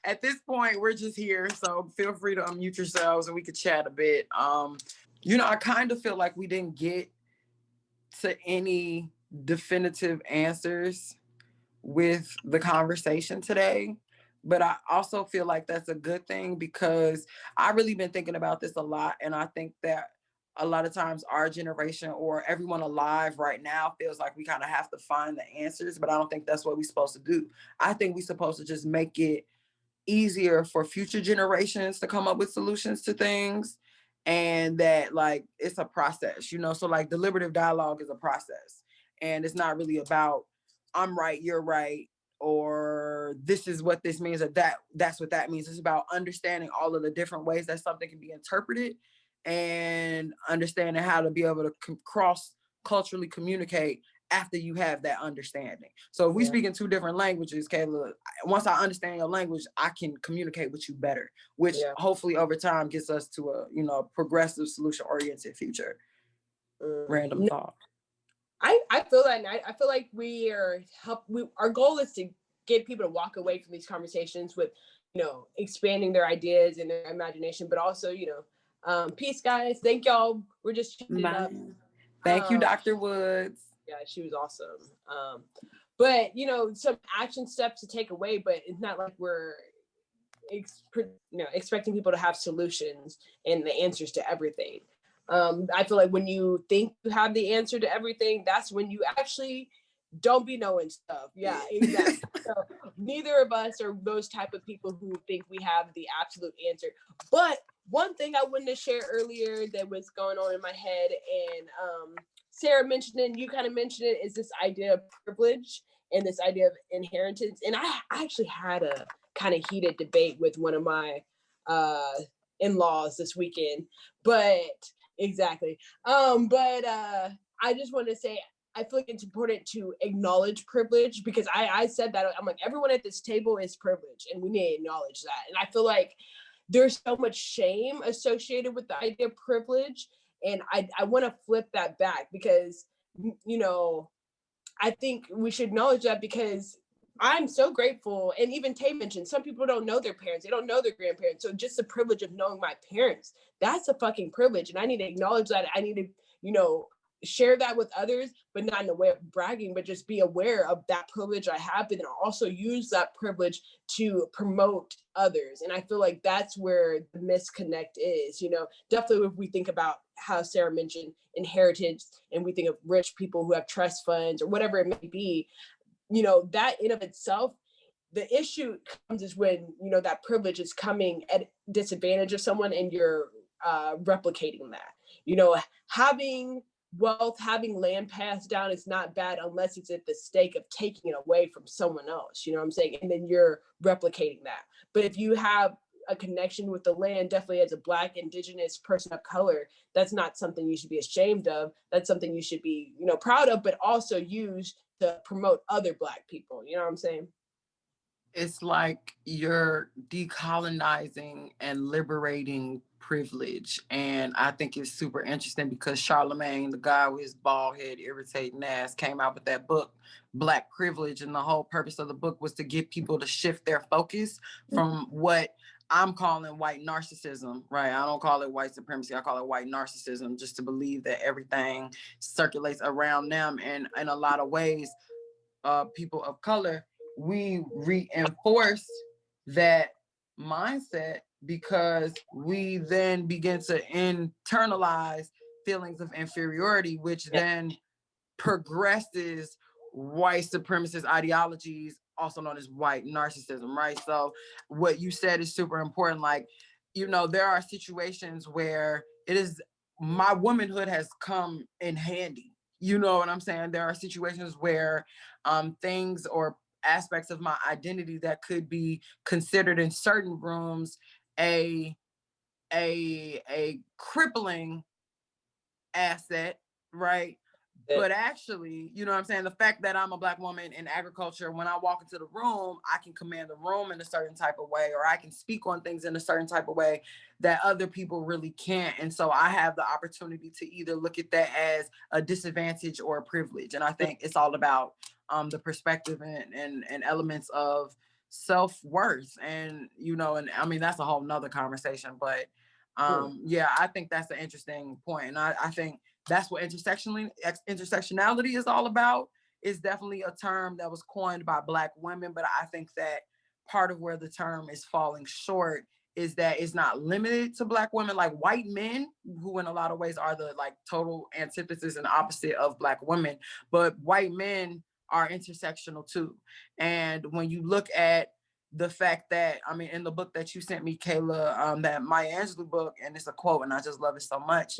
at this point, we're just here. So feel free to unmute yourselves and we could chat a bit. I kind of feel like we didn't get to any definitive answers with the conversation today. But I also feel like that's a good thing because I really been thinking about this a lot. And I think that a lot of times our generation or everyone alive right now feels like we kind of have to find the answers, but I don't think that's what we're supposed to do. I think we're supposed to just make it easier for future generations to come up with solutions to things, and that like it's a process, so like deliberative dialogue is a process, and it's not really about I'm right, you're right, or this is what this means, or that's what that means. It's about understanding all of the different ways that something can be interpreted and understanding how to be able to cross culturally communicate after you have that understanding. So if we speak in two different languages, Kayla, once I understand your language, I can communicate with you better, which hopefully over time gets us to a, progressive solution-oriented future. Random thought. I feel that, and I feel like our goal is to get people to walk away from these conversations with, expanding their ideas and their imagination, but also, peace, guys. Thank y'all. We're just checking up. Thank you, Dr. Woods. Yeah, she was awesome. But some action steps to take away, but it's not like we're expecting people to have solutions and the answers to everything. I feel like when you think you have the answer to everything, that's when you actually don't be knowing stuff. Yeah, exactly. So neither of us are those type of people who think we have the absolute answer. But one thing I wanted to share earlier that was going on in my head, and Sarah mentioned it, and you kind of mentioned it, is this idea of privilege and this idea of inheritance. And I actually had a kind of heated debate with one of my in-laws this weekend, but exactly. I just want to say, I feel like it's important to acknowledge privilege, because I said that, I'm like, everyone at this table is privileged and we need to acknowledge that. And I feel like there's so much shame associated with the idea of privilege. And I want to flip that back, because, I think we should acknowledge that, because I'm so grateful. And even Tay mentioned, some people don't know their parents. They don't know their grandparents. So just the privilege of knowing my parents, that's a fucking privilege. And I need to acknowledge that. I need to, share that with others, but not in a way of bragging, but just be aware of that privilege I have, but then also use that privilege to promote others. And I feel like that's where the misconnect is, definitely if we think about how Sarah mentioned inheritance, and we think of rich people who have trust funds or whatever it may be, that in of itself, the issue comes is when, that privilege is coming at disadvantage of someone and you're replicating that, having wealth, having land passed down is not bad unless it's at the stake of taking it away from someone else, you know what I'm saying? And then you're replicating that. But if you have a connection with the land, definitely as a Black, Indigenous person of color, that's not something you should be ashamed of. That's something you should be, proud of, but also use to promote other Black people. You know what I'm saying? It's like you're decolonizing and liberating privilege. And I think it's super interesting because Charlemagne, the guy with his bald head, irritating ass, came out with that book, Black Privilege. And the whole purpose of the book was to get people to shift their focus from what I'm calling white narcissism, right? I don't call it white supremacy. I call it white narcissism, just to believe that everything circulates around them. And in a lot of ways, people of color, we reinforce that mindset because we then begin to internalize feelings of inferiority, which then progresses white supremacist ideologies, also known as white narcissism, right? So what you said is super important. Like, there are situations where it is my womanhood has come in handy. You know what I'm saying? There are situations where things or aspects of my identity that could be considered in certain rooms a crippling asset, right? But actually, you know what I'm saying? The fact that I'm a Black woman in agriculture, when I walk into the room, I can command the room in a certain type of way, or I can speak on things in a certain type of way that other people really can't. And so I have the opportunity to either look at that as a disadvantage or a privilege. And I think it's all about the perspective and elements of self-worth. And and I mean that's a whole nother conversation, but yeah, I think that's an interesting point. And I think that's what intersectionality is all about. Is definitely a term that was coined by Black women, but I think that part of where the term is falling short is that it's not limited to Black women. Like white men, who in a lot of ways are the like total antithesis and opposite of Black women, but white men are intersectional too. And when you look at the fact that, I mean, in the book that you sent me, Kayla, that Maya Angelou book, and it's a quote, and I just love it so much,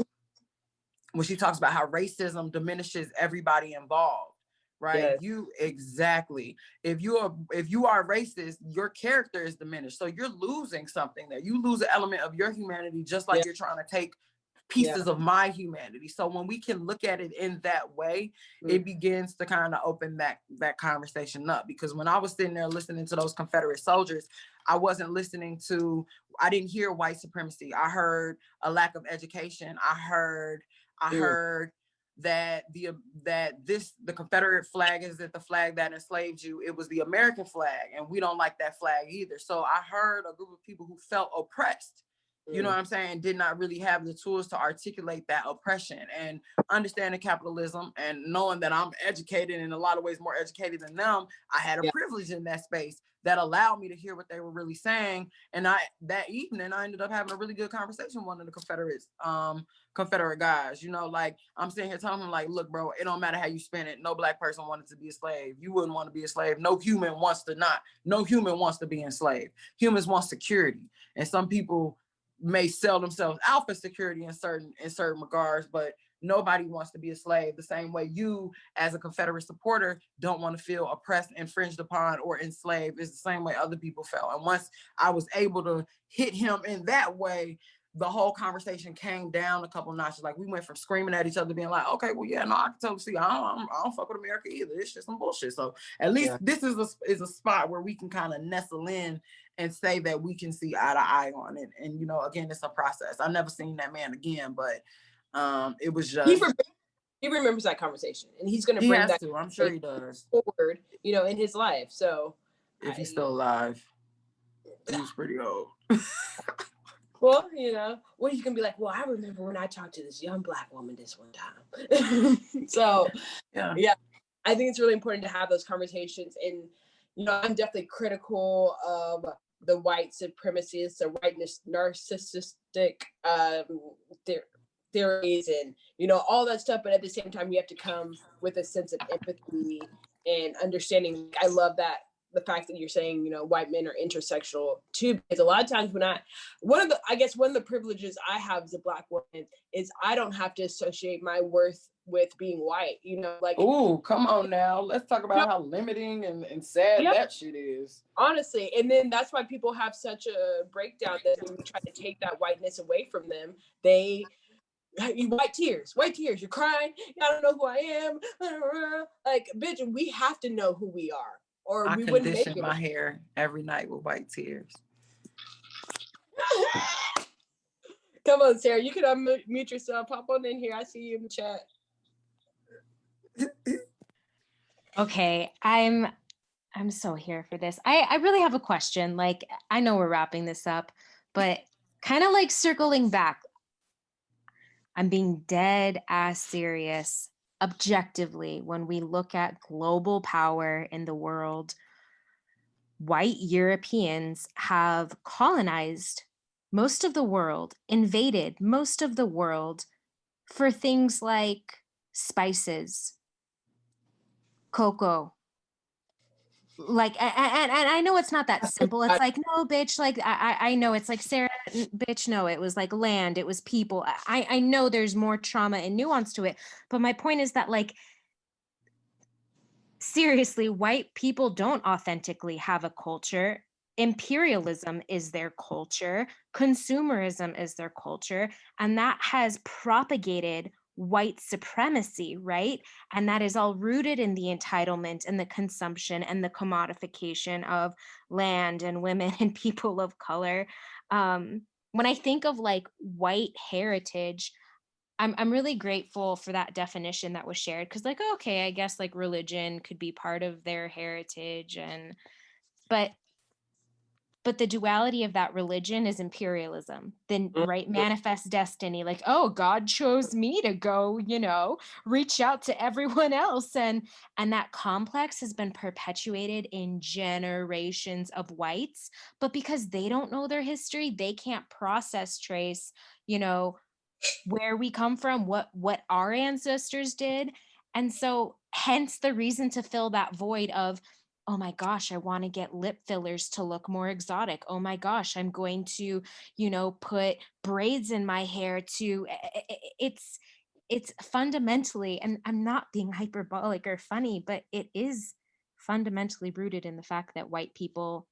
when she talks about how racism diminishes everybody involved, right? Yes. You exactly. If you are racist, your character is diminished. So you're losing something there. You lose an element of your humanity, just like Yeah. you're trying to take pieces of my humanity. So when we can look at it in that way, it begins to kind of open that conversation up. Because when I was sitting there listening to those Confederate soldiers, I didn't hear white supremacy. I heard a lack of education. I heard that the Confederate flag isn't the flag that enslaved you. It was the American flag, and we don't like that flag either. So I heard a group of people who felt oppressed. You know what I'm saying? Did not really have the tools to articulate that oppression. And understanding capitalism and knowing that I'm educated, in a lot of ways more educated than them, I had a privilege in that space that allowed me to hear what they were really saying. And that evening I ended up having a really good conversation with one of the Confederate guys. Like I'm sitting here telling him, like, look, bro, it don't matter how you spin it. No Black person wanted to be a slave. You wouldn't want to be a slave. No human wants to be enslaved. Humans want security. And some people may sell themselves out for security in certain regards, but nobody wants to be a slave. The same way you, as a Confederate supporter, don't want to feel oppressed, infringed upon, or enslaved, is the same way other people felt. And once I was able to hit him in that way, the whole conversation came down a couple notches. Like we went from screaming at each other, being like, okay, well, yeah, no, I can totally see. I don't fuck with America either. It's just some bullshit. So at least this is a spot where we can kind of nestle in and say that we can see eye to eye on it. And again, it's a process. I've never seen that man again, but it was just he remembers that conversation, and he's going to bring that. I'm sure he does forward, in his life. So if he's still alive, he's pretty old. Well, he's gonna be like, well, I remember when I talked to this young Black woman this one time. So yeah, I think it's really important to have those conversations. And I'm definitely critical of the white supremacists, the white narcissistic theories, and all that stuff. But at the same time, you have to come with a sense of empathy and understanding. I love that. The fact that you're saying, white men are intersectional too, because a lot of times one of the privileges I have as a Black woman is I don't have to associate my worth with being white, like, oh, come on now. Let's talk about how limiting and sad that shit is. Honestly. And then that's why people have such a breakdown, that when we try to take that whiteness away from them, white tears, you're crying. I don't know who I am. Like, bitch, we have to know who we are. Or I we wouldn't make it. my hair every night with white tears. Come on, Sarah. You can unmute yourself. Pop on in here. I see you in the chat. Okay, I'm so here for this. I really have a question. Like, I know we're wrapping this up, but kind of like circling back. I'm being dead ass serious. Objectively, when we look at global power in the world, white Europeans have colonized most of the world, invaded most of the world for things like spices, cocoa. Like, and I know it's not that simple. It's like, no, bitch, like, I know it's like, Sarah, bitch, no, it was like land, it was people. I know there's more trauma and nuance to it. But my point is that, like, seriously, white people don't authentically have a culture. Imperialism is their culture. Consumerism is their culture. And that has propagated white supremacy, right? And that is all rooted in the entitlement and the consumption and the commodification of land and women and people of color. When I think of like white heritage, I'm really grateful for that definition that was shared, because like, okay, I guess like religion could be part of their heritage, but but the duality of that religion is imperialism, then right, manifest destiny, like, oh, God chose me to go, reach out to everyone else. And that complex has been perpetuated in generations of whites, but because they don't know their history, they can't process, trace, where we come from, what our ancestors did. And so hence the reason to fill that void of, oh my gosh, I want to get lip fillers to look more exotic. Oh my gosh, I'm going to, put braids in my hair to it's fundamentally, and I'm not being hyperbolic or funny, but it is fundamentally rooted in the fact that white people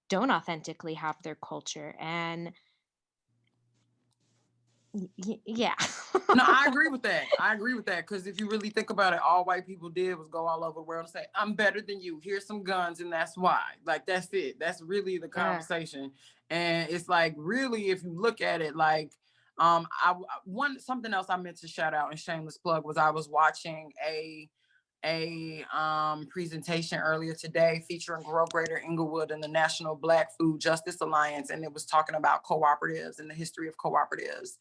don't authentically have their culture. And yeah. No, I agree with that. Because if you really think about it, all white people did was go all over the world and say, I'm better than you. Here's some guns, and that's why. Like, that's it. That's really the conversation. And it's like, really, if you look at it, like, something else I meant to shout out and shameless plug was I was watching a presentation earlier today featuring Grow Greater Inglewood and the National Black Food Justice Alliance, and it was talking about cooperatives and the history of cooperatives.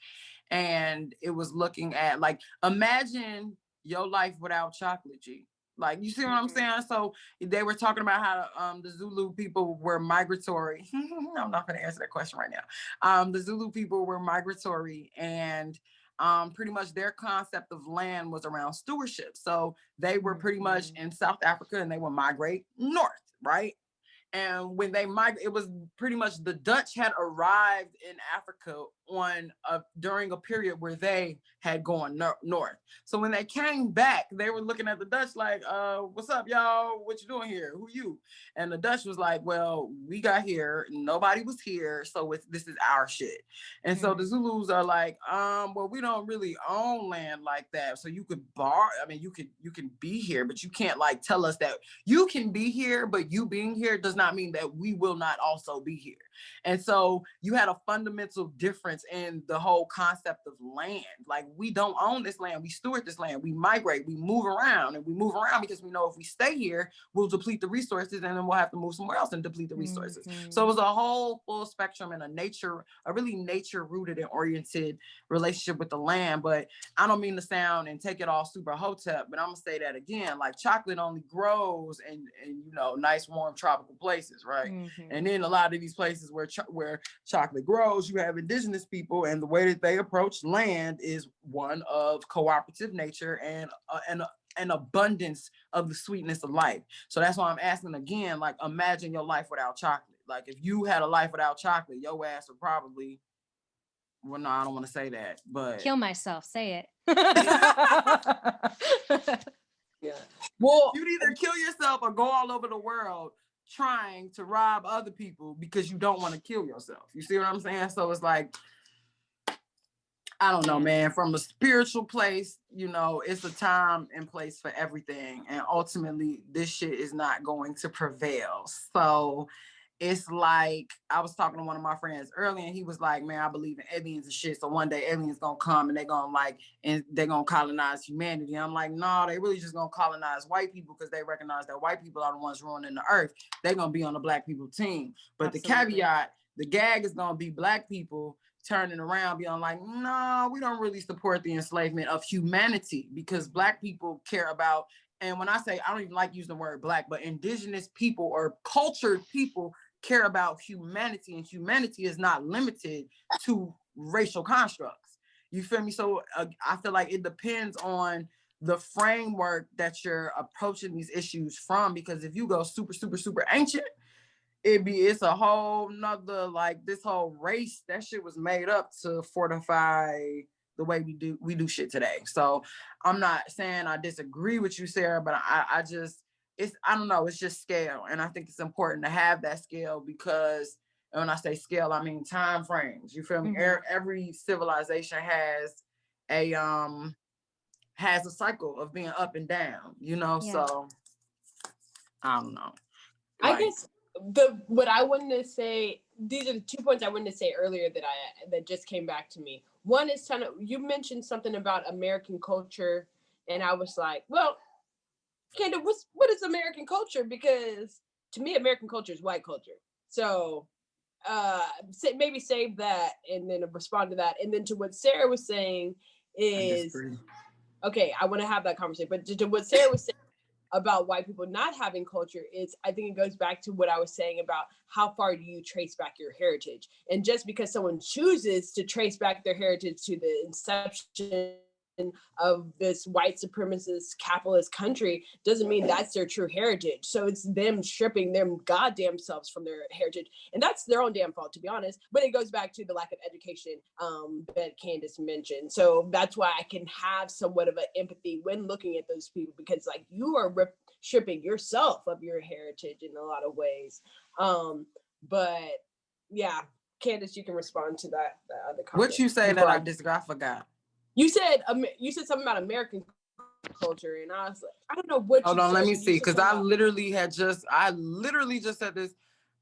And it was looking at, like, imagine your life without chocolate, G. Like, you see what I'm saying? So they were talking about how the Zulu people were migratory. I'm not going to answer that question right now. The Zulu people were migratory, and pretty much their concept of land was around stewardship. So they were pretty much in South Africa, and they would migrate north, right? And when they migrated, it was pretty much the Dutch had arrived in Africa during a period where they had gone north. So when they came back, they were looking at the Dutch like, what's up, y'all? What you doing here? Who you? And the Dutch was like, well, we got here. Nobody was here. So this is our shit. And so the Zulus are like, well, we don't really own land like that. So you could you can be here, but you can't like tell us that you can be here, but you being here does not mean that we will not also be here. And so you had a fundamental difference in the whole concept of land. Like, we don't own this land. We steward this land. We migrate. We move around, and we move around because we know if we stay here, we'll deplete the resources, and then we'll have to move somewhere else and deplete the resources. So it was a whole full spectrum and a really nature rooted and oriented relationship with the land. But I don't mean to sound and take it all super hotep, but I'm gonna say that again. Like, chocolate only grows in nice warm tropical places, right? And then a lot of these places where chocolate grows, you have indigenous people, and the way that they approach land is one of cooperative nature and an abundance of the sweetness of life. So that's why I'm asking again, like, imagine your life without chocolate. Like, if you had a life without chocolate, your ass would probably, well, no, I don't want to say that, but kill myself. Say it. Yeah. Well, you'd either kill yourself or go all over the world trying to rob other people because you don't want to kill yourself. You see what I'm saying? So it's like, I don't know, man. From a spiritual place, it's a time and place for everything. And ultimately, this shit is not going to prevail. So it's like, I was talking to one of my friends earlier, and he was like, man, I believe in aliens and shit. So one day aliens gonna come and they're gonna colonize humanity. And I'm like, no, they really just gonna colonize white people because they recognize that white people are the ones ruining the earth. They're gonna be on the black people team. But Absolutely. The caveat, the gag is gonna be black people turning around, being like, no, we don't really support the enslavement of humanity, because black people care about, and when I say, I don't even like using the word black, but indigenous people or cultured people care about humanity, and humanity is not limited to racial constructs. You feel me? So I feel like it depends on the framework that you're approaching these issues from, because if you go super, super, super ancient, it's a whole nother, like, this whole race, that shit was made up to fortify the way we do shit today. So I'm not saying I disagree with you, Sarah, but I don't know, it's just scale. And I think it's important to have that scale, because when I say scale, I mean time frames. You feel me? Every civilization has a cycle of being up and down, so I don't know. I guess what I wanted to say, these are the 2 points I wanted to say earlier that just came back to me. One is you mentioned something about American culture, and I was like, well, Kandeaux, what is American culture? Because to me, American culture is white culture. So maybe save that and then respond to that. And then to what Sarah was saying is, okay, I want to have that conversation. But to what Sarah was saying about white people not having culture is, I think it goes back to what I was saying about how far do you trace back your heritage. And just because someone chooses to trace back their heritage to the inception of this white supremacist capitalist country doesn't mean that's their true heritage. So it's them stripping them goddamn selves from their heritage, and that's their own damn fault, to be honest. But it goes back to the lack of education that Candace mentioned. So that's why I can have somewhat of an empathy when looking at those people, because like you are stripping yourself of your heritage in a lot of ways. But yeah, Candace, you can respond to that other comment. What you say that I forgot? You said something about American culture, and I was like, I don't know what. Hold on, let me see, because I literally just said this.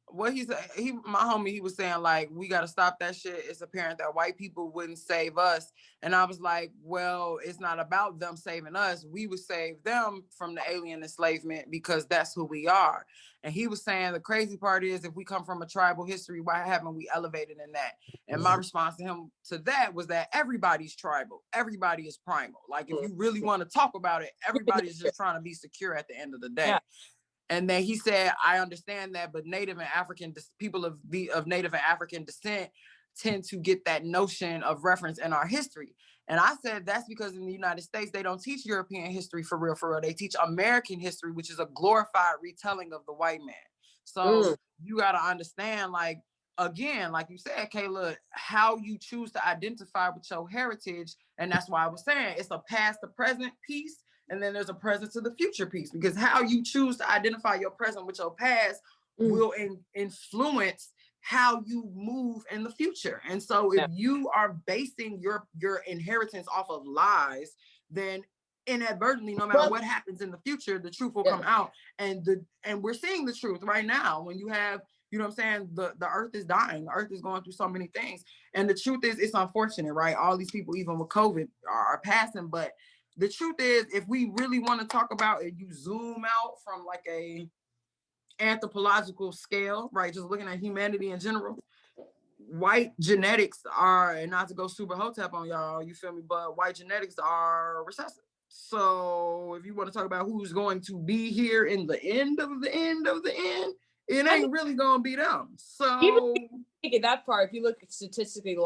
What he said, my homie, he was saying like, we got to stop that shit. It's apparent that white people wouldn't save us. And I was like, well, it's not about them saving us. We would save them from the alien enslavement because that's who we are. And he was saying the crazy part is, if we come from a tribal history, why haven't we elevated in that? And my response to him to that was that everybody's tribal. Everybody is primal. Like, if you really want to talk about it, everybody's just trying to be secure at the end of the day. Yeah. And then he said, I understand that, but Native and African people of Native and African descent tend to get that notion of reference in our history. And I said, that's because in the United States, they don't teach European history for real. They teach American history, which is a glorified retelling of the white man. So you got to understand, like, again, like you said, Kayla, how you choose to identify with your heritage. And that's why I was saying it's a past to present piece. And then there's a present to the future piece, because how you choose to identify your present with your past will influence how you move in the future. And so if you are basing your inheritance off of lies, then inadvertently, no matter what happens in the future, the truth will come out. And we're seeing the truth right now. When you have, you know what I'm saying, the earth is dying. The earth is going through so many things. And the truth is, it's unfortunate, right? All these people, even with COVID, are passing. But the truth is, if we really want to talk about it, you zoom out from like a anthropological scale, right? Just looking at humanity in general, white genetics are, and not to go super hotep on y'all, you feel me? But white genetics are recessive. So if you want to talk about who's going to be here in the end of the end of the end, it ain't really going to be them. So even take it that far, if you look statistically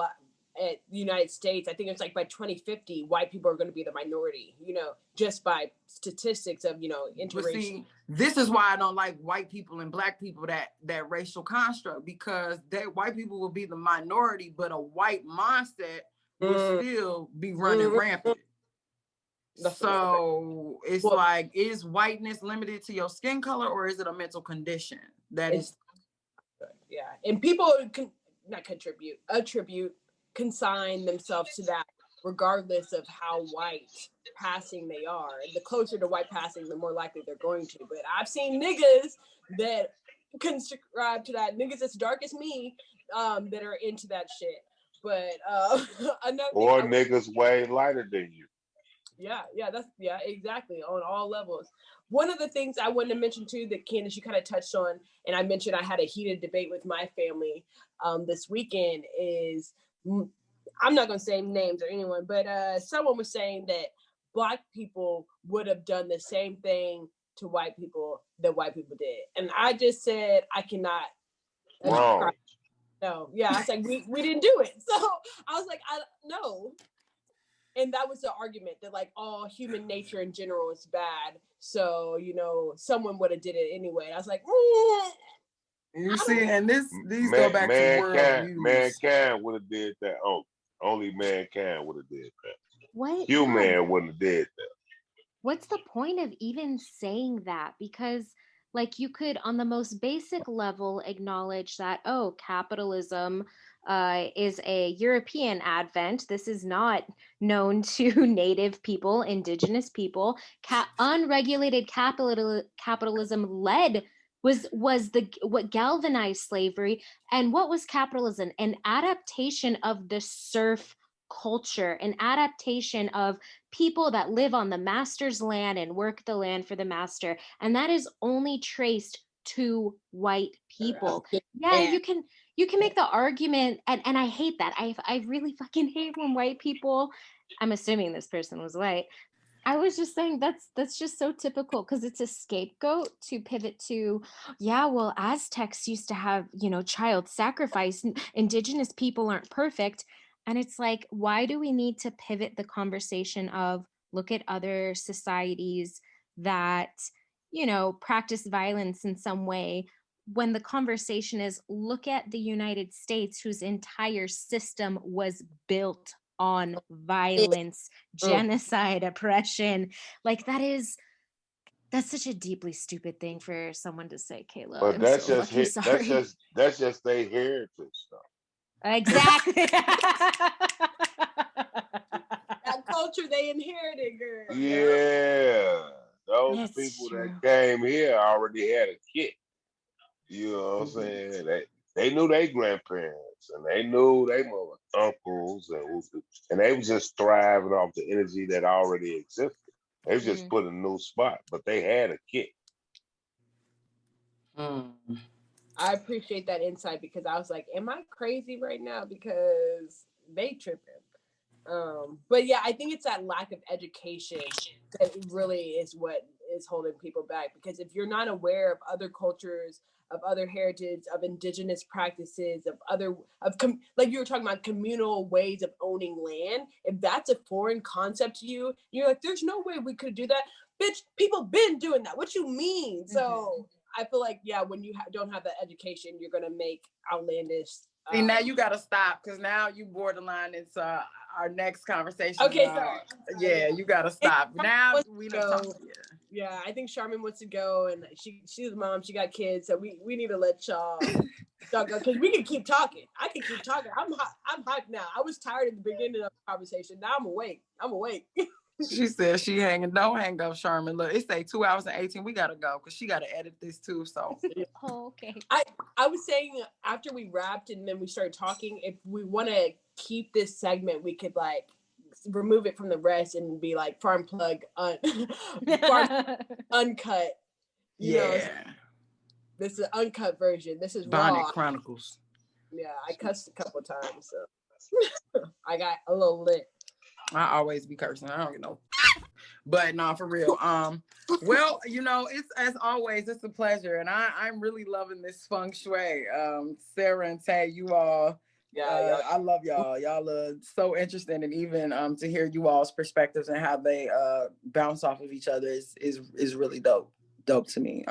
at the United States, I think it's like by 2050, white people are going to be the minority, you know, just by statistics of, you know, interracial. See, this is why I don't like white people and black people, that racial construct, because white people will be the minority, but a white mindset will still be running rampant. So it's like, is whiteness limited to your skin color, or is it a mental condition that is? Yeah, and people consign themselves to that regardless of how white passing they are. The closer to white passing, the more likely they're going to. But I've seen niggas that can subscribe to that, niggas as dark as me, that are into that shit. But or niggas way lighter than you. Yeah, exactly, on all levels. One of the things I wanted to mention too, that Candace, you kind of touched on, and I mentioned I had a heated debate with my family this weekend, is, I'm not going to say names or anyone, but someone was saying that Black people would have done the same thing to white people that white people did. And I just said, I cannot. Wrong. No, yeah, I was like, we didn't do it. So I was like, no. And that was the argument that like all human nature in general is bad. So, you know, someone would have did it anyway. And I was like, you see, and these go back to world views. Mankind would have did that. Oh, only mankind would have did that. What? Human wouldn't have did that. What's the point of even saying that? Because like you could on the most basic level acknowledge that, oh, capitalism is a European advent. This is not known to native people, indigenous people. Unregulated capitalism was what galvanized slavery. And what was capitalism? An adaptation of the serf culture, an adaptation of people that live on the master's land and work the land for the master. And that is only traced to white people. Yeah, you can make the argument, and I hate that. I really fucking hate when white people, I'm assuming this person was white. I was just saying that's just so typical because it's a scapegoat to pivot to, yeah, well, Aztecs used to have, child sacrifice. Indigenous people aren't perfect. And it's like, why do we need to pivot the conversation of look at other societies that, practice violence in some way when the conversation is look at the United States, whose entire system was built on violence, genocide, oppression. Like that's such a deeply stupid thing for someone to say, Kayla. But I'm that's so just fucking sorry. that's just their heritage stuff. Exactly. That culture they inherited, girl. Yeah. Those That's people true. that came here already had a kit. You know what I'm saying? They knew their grandparents and they knew their mother uncles and they was just thriving off the energy that already existed. They was just put in a new spot, but they had a kit. I appreciate that insight because I was like, am I crazy right now? Because they tripping. But yeah, I think it's that lack of education that really is what is holding people back. Because if you're not aware of other cultures, of other heritage, of indigenous practices, like you were talking about communal ways of owning land, if that's a foreign concept to you, you're like, there's no way we could do that. Bitch, people been doing that. What you mean? Mm-hmm. So I feel like, yeah, when you don't have that education, you're going to make outlandish. See, now you got to stop because now you borderline into our next conversation. Okay, sorry. Yeah, you got to stop. Now we don't talk. Yeah, I think Charmin wants to go, and she's a mom. She got kids, so we need to let y'all go because we can keep talking. I can keep talking. I'm hyped now. I was tired at the beginning of the conversation. Now I'm awake. She said she hanging. Don't hang up, Sherman. Look, it say 2 hours and 18. We gotta go because she gotta edit this too. So oh, okay. I was saying after we wrapped and then we started talking, if we want to keep this segment, we could like remove it from the rest and be like farm plug uncut. You know, this is an uncut version. This is Bonnet raw. Chronicles. Yeah, I cussed a couple of times, so I got a little lit. I always be cursing. I don't know. But no, for real. Well, it's as always, it's a pleasure. And I'm really loving this feng shui. Sarah and Tay, you all, I love y'all. Y'all are so interesting. And even to hear you all's perspectives and how they bounce off of each other is really dope. Dope to me.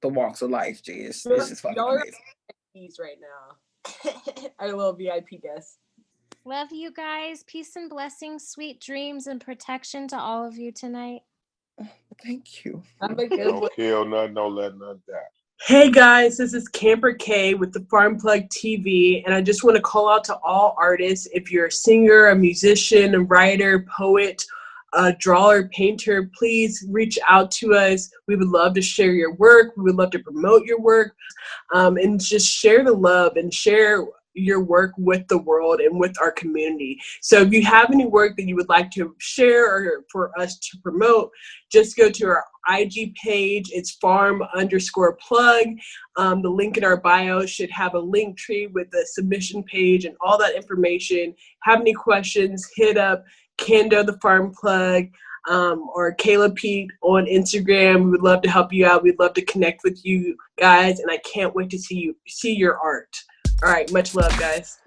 The walks of life, G. It's just fucking amazing. Right now. Our little VIP guests. Love you guys. Peace and blessings, sweet dreams, and protection to all of you tonight. Thank you. Don't kill nothing, don't let nothing die. Hey guys, this is Camper K with the Farm Plug TV, and I just want to call out to all artists. If you're a singer, a musician, a writer, poet, a drawer, painter, please reach out to us. We would love to share your work. We would love to promote your work, and just share the love and share your work with the world and with our community. So if you have any work that you would like to share or for us to promote, just go to our IG page. It's farm_plug. The link in our bio should have a link tree with the submission page and all that information. Have any questions, hit up Kandeaux the Farm Plug or Kayla Pete on Instagram. We would love to help you out. We'd love to connect with you guys, and I can't wait to see your art. All right, much love, guys.